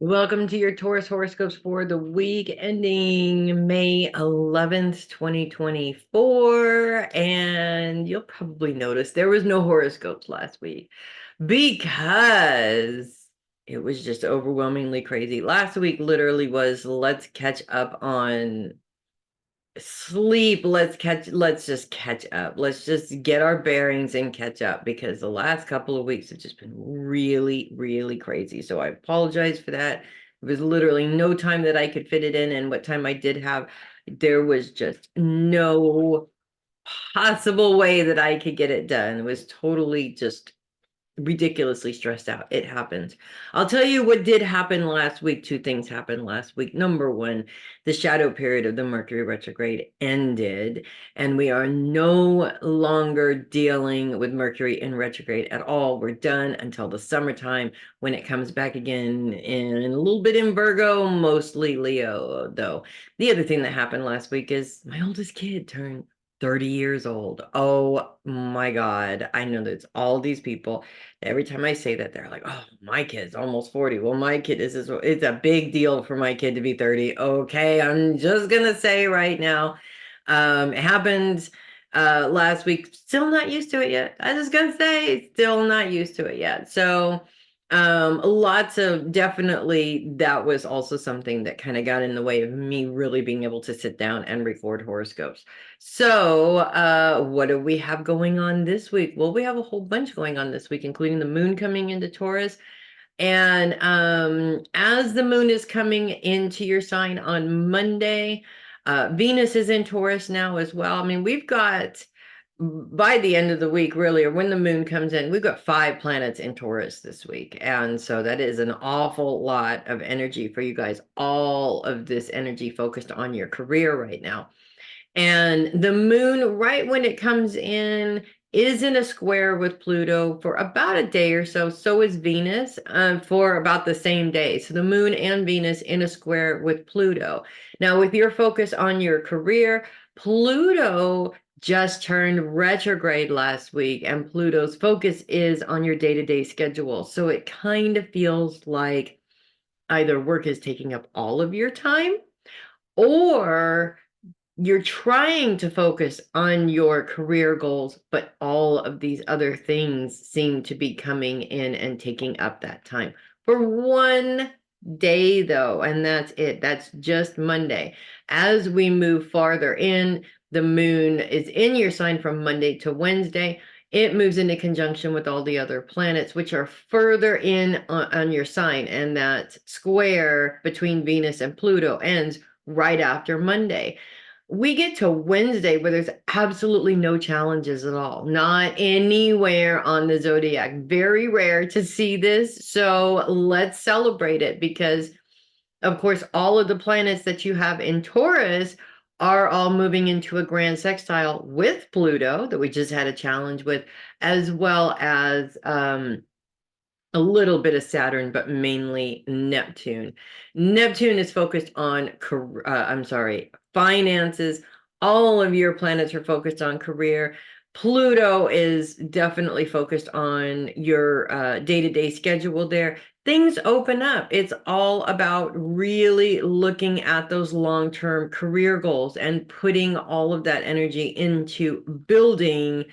Welcome to your Taurus horoscopes for the week ending May 11th, 2024. And you'll probably notice there was no horoscopes last week because it was just overwhelmingly crazy. Last week literally was let's catch up on sleep. Let's just catch up. Let's just get our bearings and catch up because the last couple of weeks have just been really, really crazy. So I apologize for that. It was literally no time that I could fit it in, and what time I did have, there was just no possible way that I could get it done. It was totally just ridiculously stressed out. It happens. I'll tell you what did happen last week. Two things happened last week. Number one, the shadow period of the Mercury retrograde ended, and we are no longer dealing with Mercury in retrograde at all. We're done until the summertime when it comes back again in a little bit in Virgo, mostly Leo, though. The other thing that happened last week is my oldest kid turned 30 years old. Oh my God. I know there's all these people. Every time I say that, they're like, oh, my kid's almost 40. Well, my kid is, it's a big deal for my kid to be 30. Okay, I'm just gonna say right now. It happened last week. Still not used to it yet. I just gonna say, still not used to it yet. So lots of definitely that was also something that kind of got in the way of me really being able to sit down and record horoscopes. So, what do we have going on this week? Well, we have a whole bunch going on this week, including the moon coming into Taurus. And as the moon is coming into your sign on Monday, Venus is in Taurus now as well. I mean, we've got by the end of the week, really, or when the moon comes in, we've got 5 planets in Taurus this week. And so that is an awful lot of energy for you guys. All of this energy focused on your career right now. And the moon, right when it comes in, is in a square with Pluto for about a day or so. So is Venus for about the same day. So the moon and Venus in a square with Pluto. Now, with your focus on your career, Pluto just turned retrograde last week, and Pluto's focus is on your day-to-day schedule. So it kind of feels like either work is taking up all of your time or you're trying to focus on your career goals, but all of these other things seem to be coming in and taking up that time for one day, though, and that's it. That's just Monday. As we move farther in, the moon is in your sign from Monday to Wednesday. It moves into conjunction with all the other planets, which are further in on your sign, and that square between Venus and Pluto ends right after Monday. We get to Wednesday where there's absolutely no challenges at all, not anywhere on the zodiac. Very rare to see this. So let's celebrate it because, of course, all of the planets that you have in Taurus are all moving into a grand sextile with Pluto that we just had a challenge with, as well as a little bit of Saturn, but mainly Neptune. Neptune is focused on, finances. All of your planets are focused on career. Pluto is definitely focused on your day-to-day schedule there. Things open up. It's all about really looking at those long-term career goals and putting all of that energy into building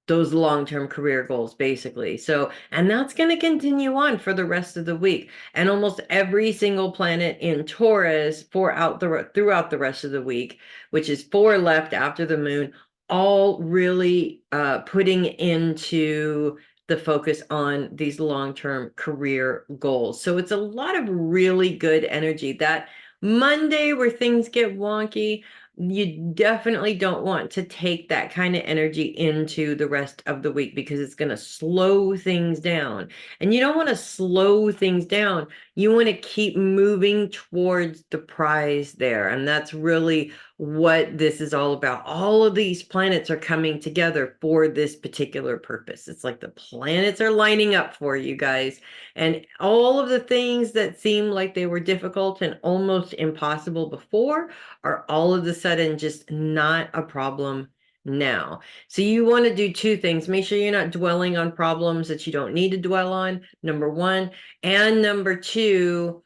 those long-term career goals basically. So, and that's going to continue on for the rest of the week. And almost every single planet in Taurus throughout the rest of the week, which is 4 left after the moon, all really putting into the focus on these long-term career goals. So it's a lot of really good energy. That Monday where things get wonky, you definitely don't want to take that kind of energy into the rest of the week because it's going to slow things down. And you don't want to slow things down. You want to keep moving towards the prize there. And that's really what this is all about. All of these planets are coming together for this particular purpose. It's like the planets are lining up for you guys. And all of the things that seem like they were difficult and almost impossible before are all of a sudden just not a problem now. So you want to do two things. Make sure you're not dwelling on problems that you don't need to dwell on, number one. And number two,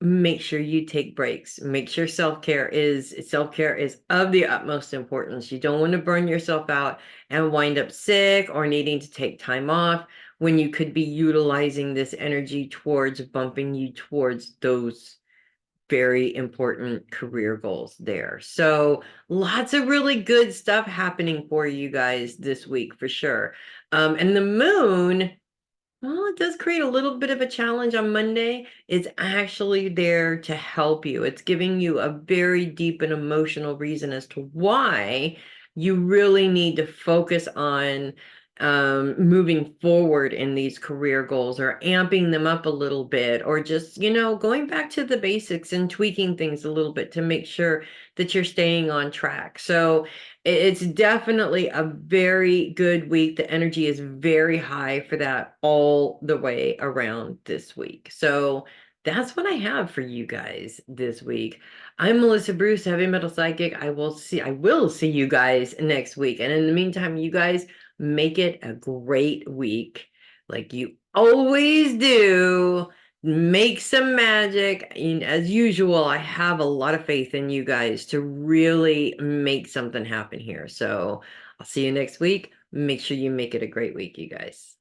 make sure you take breaks. Make sure self-care is of the utmost importance. You don't want to burn yourself out and wind up sick or needing to take time off when you could be utilizing this energy towards bumping you towards those very important career goals there. So lots of really good stuff happening for you guys this week for sure. And the moon, well, it does create a little bit of a challenge on Monday. It's actually there to help you. It's giving you a very deep and emotional reason as to why you really need to focus on moving forward in these career goals, or amping them up a little bit, or just, going back to the basics and tweaking things a little bit to make sure that you're staying on track. So it's definitely a very good week. The energy is very high for that all the way around this week. So that's what I have for you guys this week. I'm Melissa Bruce, Heavy Metal Psychic. I will see you guys next week. And in the meantime, you guys make it a great week like you always do. Make some magic. And as usual, I have a lot of faith in you guys to really make something happen here. So I'll see you next week. Make sure you make it a great week, you guys.